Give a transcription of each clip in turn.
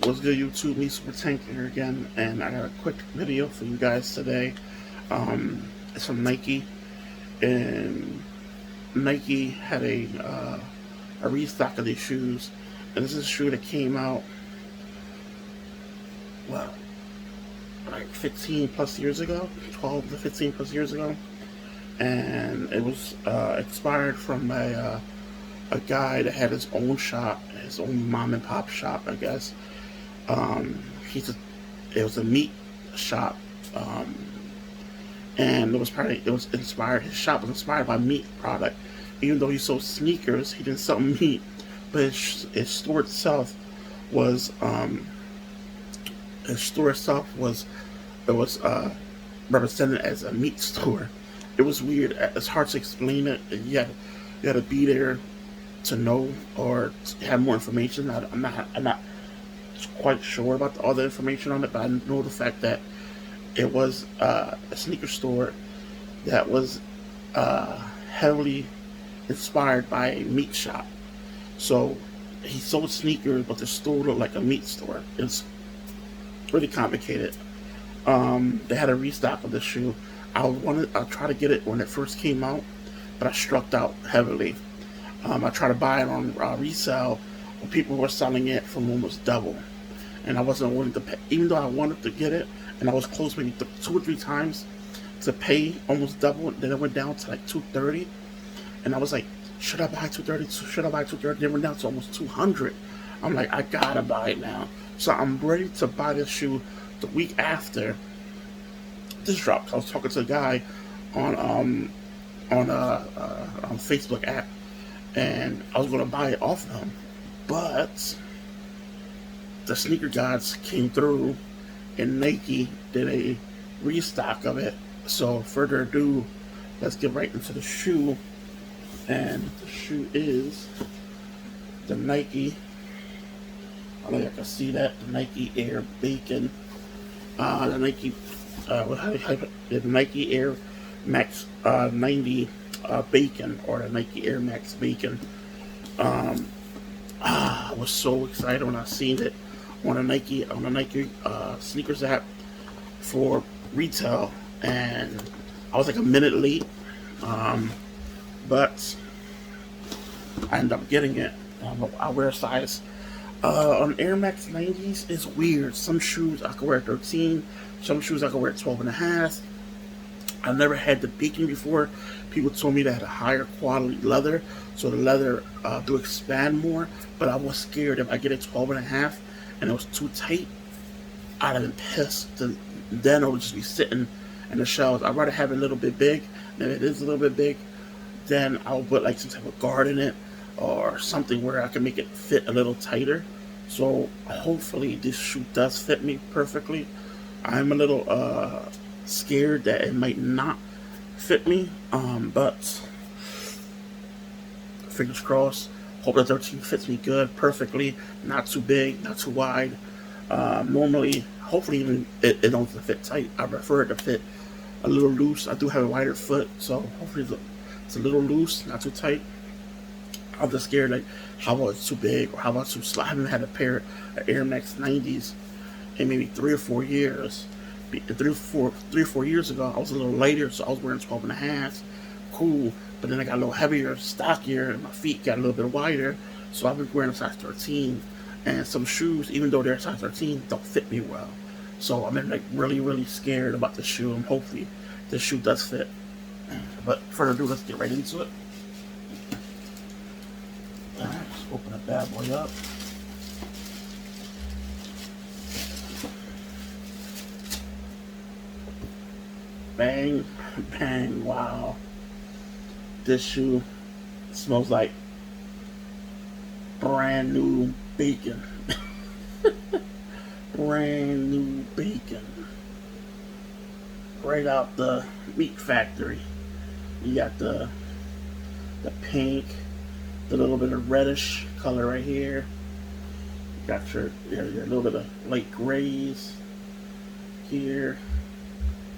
What's good, YouTube? Me, Super Tank here again, and I got a quick video for you guys today. It's from Nike, and Nike had a restock of these shoes, and this is a shoe that came out, well, like 15 plus years ago, 12 to 15 plus years ago, and it was expired from a guy that had his own shop, his own mom and pop shop, I guess. Um, he's a, it was a meat shop, um, and it was inspired. His shop was inspired by meat product. Even though he sold sneakers, he didn't sell meat. But his store itself was his store itself was it was represented as a meat store. It was weird. It's hard to explain it. You had to be there to know or to have more information. I'm not quite sure about all the information on it, but I know the fact that it was a sneaker store that was heavily inspired by a meat shop. So he sold sneakers, but the store looked like a meat store. It's really complicated. They had a restock of the shoe. I'll try to get it when it first came out, but I struck out heavily. I tried to buy it on resale, but people were selling it for almost double, and I wasn't willing to pay. Even though I wanted to get it, and I was close maybe 2 or 3 times to pay almost double. Then it went down to like 230, and I was like, should I buy 230? Should I buy 230? Then it went down to almost 200. I'm like, I gotta buy it now. So I'm ready to buy this shoe the week after this dropped. I was talking to a guy on Facebook app, and I was gonna buy it off of him, but the sneaker gods came through, and Nike did a restock of it. So, further ado, let's get right into the shoe. And the shoe is the Nike. I don't know if you can see that, the Nike Air Bacon. The Nike Air Max 90 Bacon, or the Nike Air Max Bacon. I was so excited when I seen it on the Nike sneakers app for retail, and I was like a minute late, but I ended up getting it. I wear a size on Air Max 90s. It's weird. Some shoes I can wear 13, some shoes I can wear 12 and a half. I never had the Bacon before. People told me that had a higher quality leather, so the leather do expand more, but I was scared if I get a 12 and a half and it was too tight, I'd have been pissed. Then it would just be sitting in the shelves. I'd rather have it a little bit big, and if it is a little bit big, then I'll put like some type of guard in it or something where I can make it fit a little tighter. So hopefully this shoe does fit me perfectly. I'm a little scared that it might not fit me, but fingers crossed. Hope the 13 fits me good, perfectly, not too big, not too wide. Normally, hopefully even it don't fit tight. I prefer it to fit a little loose. I do have a wider foot, so hopefully it's a little loose, not too tight. I'm just scared, like, how about it's too big, or how about too small. I haven't had a pair of Air Max 90s in maybe 3 or 4 years. 3 or 4 years ago, I was a little lighter, so I was wearing 12 and a half. Cool. But then I got a little heavier, stockier, and my feet got a little bit wider. So I've been wearing a size 13. And some shoes, even though they're size 13, don't fit me well. So I've been like really, really scared about the shoe, and hopefully this shoe does fit. But further ado, let's get right into it. Alright, let's open the bad boy up. Bang, bang, wow. This shoe smells like brand new bacon. Brand new bacon. Right out the meat factory. You got the pink, the little bit of reddish color right here. You got your little bit of light grays here.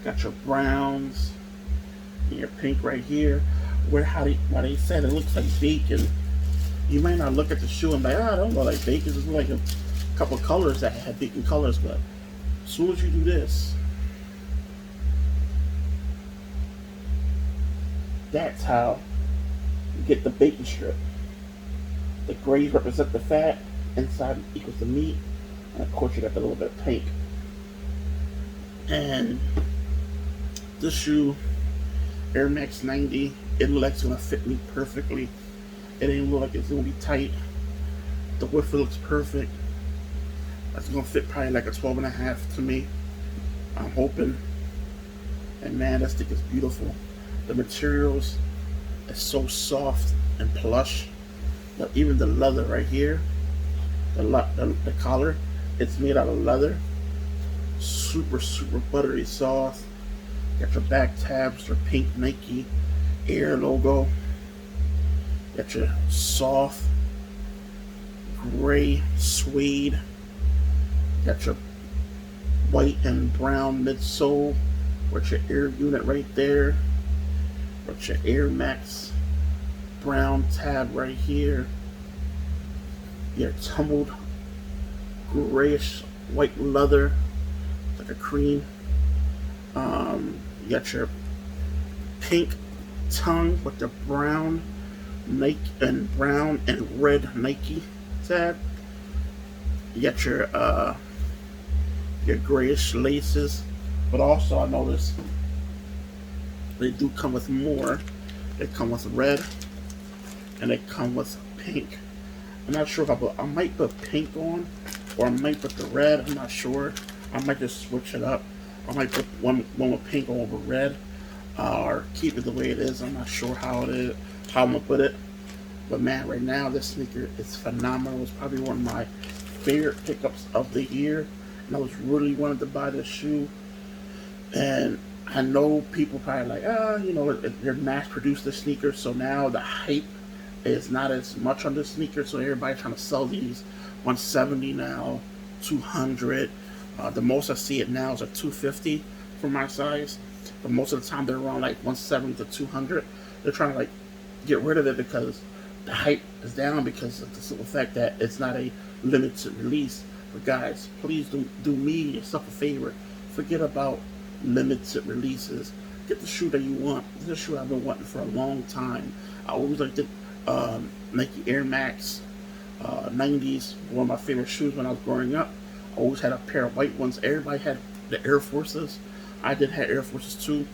Got your browns, and your pink right here. Why they said it looks like bacon. You might not look at the shoe and be like, oh, I don't look like bacon. It looks like a couple colors that had beacon colors, but as soon as you do this, that's how you get the bacon strip. The grays represent the fat, inside equals the meat, and of course you got the little bit of pink. And this shoe, Air Max 90, it looks like it's gonna fit me perfectly. It ain't look like it's gonna be tight. The width looks perfect. That's gonna fit probably like a 12 and a half to me. I'm hoping. And man, that stick is beautiful. The materials is so soft and plush. But even the leather right here, the collar, it's made out of leather. Super, super buttery soft. Got your back tabs, your pink Nike Air logo. Got your soft gray suede. Got your white and brown midsole with your Air unit right there. With your Air Max brown tab right here. Your tumbled grayish white leather, like a cream. You got your pink tongue with the brown Nike and brown and red Nike tab. You got your grayish laces, but also I noticed they do come with more. They come with red and they come with pink. I'm not sure if I might put pink on or I might put the red. I'm not sure. I might just switch it up. I might put one with pink over red, or keep it the way it is. I'm not sure how I'm gonna put it. But man, right now this sneaker is phenomenal. It's probably one of my favorite pickups of the year, and I was really wanted to buy this shoe. And I know people probably like, they're mass produced the sneakers, so now the hype is not as much on this sneaker. So everybody trying to sell these 170 now, 200. The most I see it now is a 250 for my size, but most of the time they're around like 170 to 200. They're trying to like get rid of it because the hype is down because of the simple fact that it's not a limited release. But guys, please do me yourself a favor. Forget about limited releases. Get the shoe that you want. This is a shoe I've been wanting for a long time. I always liked the Nike Air Max 90s. One of my favorite shoes when I was growing up. I always had a pair of white ones. Everybody had the Air Forces. I did have Air Forces too.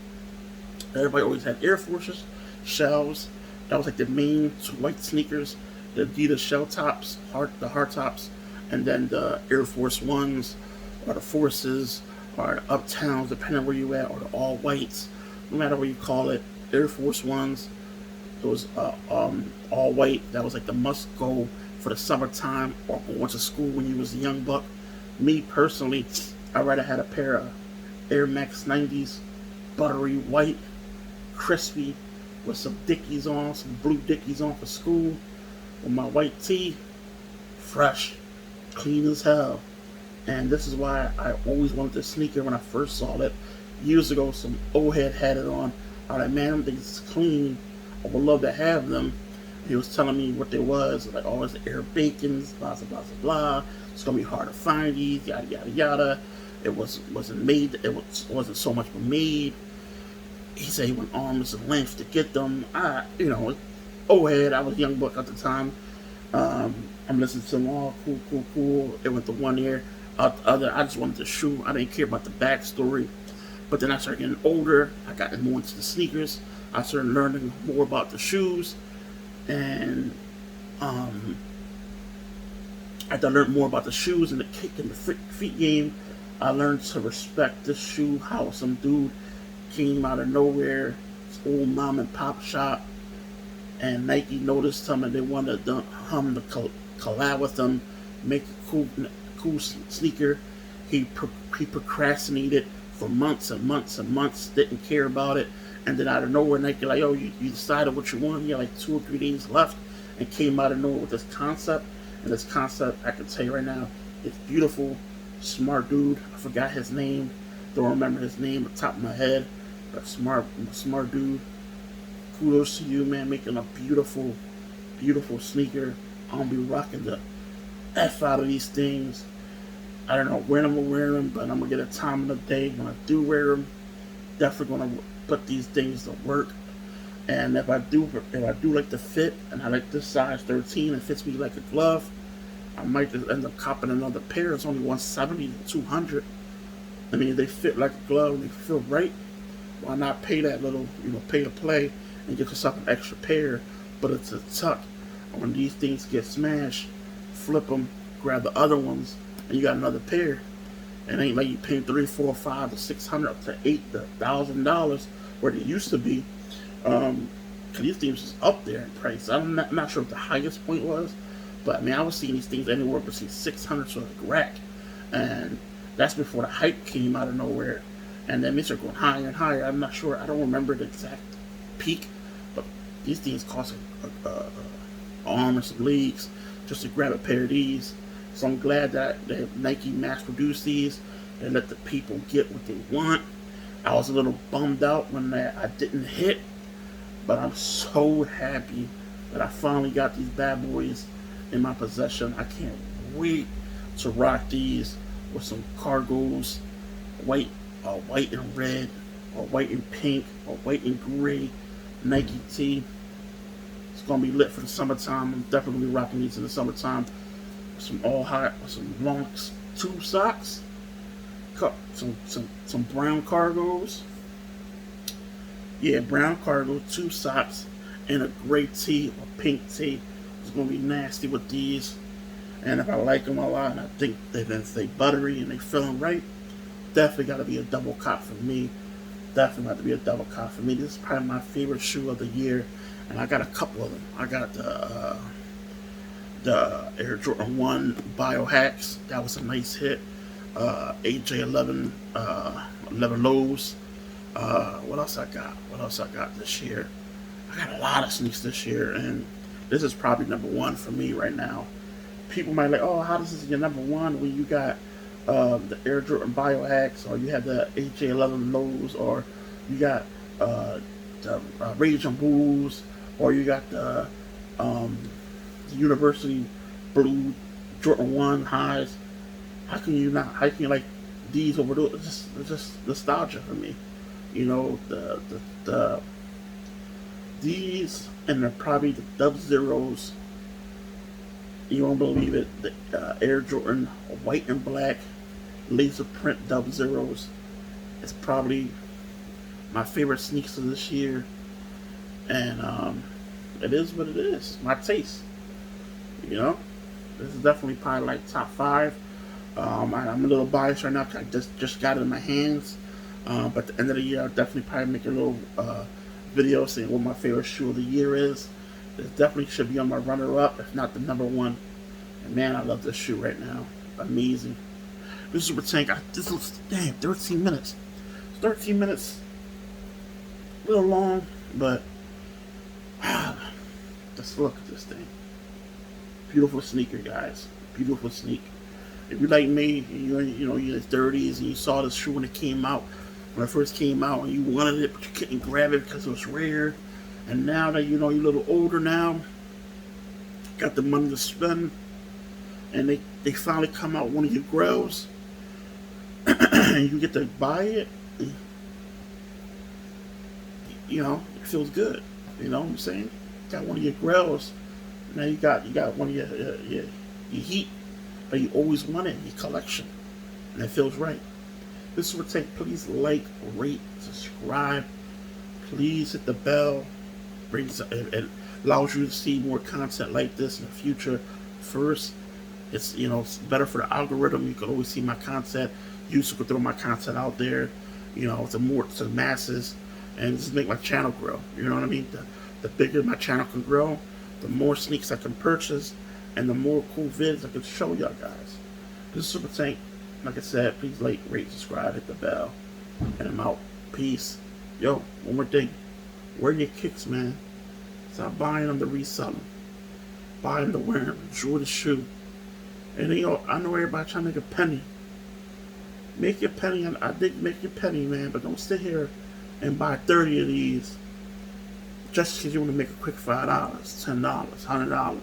Everybody always had Air Forces, shells. That was like the main two white sneakers. The Adidas shell tops, the hard tops, and then the Air Force Ones, or the Forces, or the Uptowns, depending on where you at, or the all whites. No matter what you call it, Air Force Ones. It was all white. That was like the must go for the summertime or going to school when you was a young buck. Me personally, I'd rather had a pair of Air Max 90s, buttery white, crispy, with some Dickies on, some blue Dickies on for school, with my white tee, fresh, clean as hell. And this is why I always wanted this sneaker when I first saw it. Years ago, some old head had it on. I was like, man, them things clean. I would love to have them. He was telling me what they was, like, oh, it's the Air Bacons, blah, blah, blah, blah. It's going to be hard to find these, yada, yada, yada. It wasn't made, wasn't so much made. He said he went arms and lengths to get them. Old head, I was young buck at the time. I'm listening to them all, cool. It went to one ear, out the other. I just wanted the shoe. I didn't care about the backstory. But then I started getting older. I got more into the sneakers. I started learning more about the shoes. And after I learned more about the shoes and the kick and the feet game, I learned to respect this shoe. How some dude came out of nowhere, this old mom and pop shop, and Nike noticed him and they wanted him to collab with them, make a cool sneaker. He procrastinated for months and months and months, didn't care about it, and then out of nowhere Nike like, oh, you decided what you want. You had like 2 or 3 days left, and came out of nowhere with this concept. And this concept, I can tell you right now, it's beautiful. Smart dude. I forgot his name. Don't remember his name at the top of my head. But smart dude. Kudos to you, man, making a beautiful, beautiful sneaker. I'm gonna be rocking the F out of these things. I don't know when I'm gonna wear them, but I'm gonna get a time of the day when I do wear them. Definitely gonna put these things to work. And if I do like the fit, and I like this size 13, it fits me like a glove. I might just end up copping another pair. It's only 170 to 200. I mean, they fit like a glove and they feel right. Why not pay that little, pay to play and get yourself an extra pair? But it's a tuck. And when these things get smashed, flip them, grab the other ones, and you got another pair. It ain't like you paying 3, 4, 5 to 600 up to $8,000 where they used to be. Cause these things is up there in price. I'm not sure what the highest point was, but I mean I was seeing these things anywhere between 600 to a rack, and that's before the hype came out of nowhere, and then they start going higher and higher. I'm not sure. I don't remember the exact peak, but these things cost a arm or some legs just to grab a pair of these. So I'm glad that Nike mass produced these and let the people get what they want. I was a little bummed out when I didn't hit, but I'm so happy that I finally got these bad boys in my possession. I can't wait to rock these with some cargos, white, white and red, or white and pink, or white and gray Nike tee. It's gonna be lit for the summertime. I'm definitely rocking these in the summertime. Some all hot, some long tube socks, some brown cargos. Yeah, brown cargo, two socks, and a gray tee or pink tee. It's gonna be nasty with these. And if I like them a lot, and I think that if they buttery and they feeling right, definitely got to be a double cop for me. Definitely got to be a double cop for me. This is probably my favorite shoe of the year, and I got a couple of them. I got the Air Jordan 1 Biohacks. That was a nice hit. AJ11 11 lows. What else I got? What else I got this year? I got a lot of sneaks this year, and this is probably number one for me right now. People might like, oh, how does this your number one when you got the Air Jordan Biohacks, or you have the AJ11 lows, or you got the Rage and Bulls, or you got the University Blue Jordan 1 highs. How can you not? How can you like these over those? It's just nostalgia for me. You know, the these, and they're probably the Dub Zeros. You won't believe it. The Air Jordan white and black laser print Dub Zeros. It's probably my favorite sneaks of this year, and it is what it is. My taste. You know, this is definitely probably like top five. I'm a little biased right now because I just got it in my hands. But at the end of the year, I'll definitely probably make a little video saying what my favorite shoe of the year is. This definitely should be on my runner-up, if not the number one. And man, I love this shoe right now. Amazing. This is Super Tank. This looks, damn, 13 minutes. 13 minutes. A little long, but let's look at this thing. Beautiful sneaker, guys. Beautiful sneak. If you're like me, and you're in your 30s, and you saw this shoe when it came out, when it first came out, and you wanted it, but you couldn't grab it because it was rare. And now that you're a little older now, got the money to spend, and they finally come out one of your grills, and you get to buy it. It feels good. You know what I'm saying? Got one of your grills. Now you got one of your heat, but you always want it in your collection, and it feels right. This would take. Please like, rate, subscribe. Please hit the bell. It allows you to see more content like this in the future. First, it's better for the algorithm. You can always see my content. YouTube can throw my content out there, to the masses, and just make my channel grow. You know what I mean? The bigger my channel can grow, the more sneaks I can purchase, and the more cool vids I can show y'all guys. This is Super Tank. Like I said, please like, rate, subscribe, hit the bell, and I'm out. Peace. Yo, one more thing. Wear your kicks, man. Stop buying them to resell them. Buy them to wear them. Enjoy the shoe. And I know everybody trying to make a penny. Make your penny. I think make your penny, man. But don't sit here and buy 30 of these just because you want to make a quick $5, $10, $100.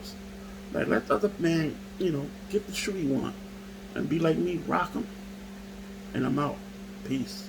Like, let the other man, get the shoe you want. and be like me, rock them. And I'm out. Peace.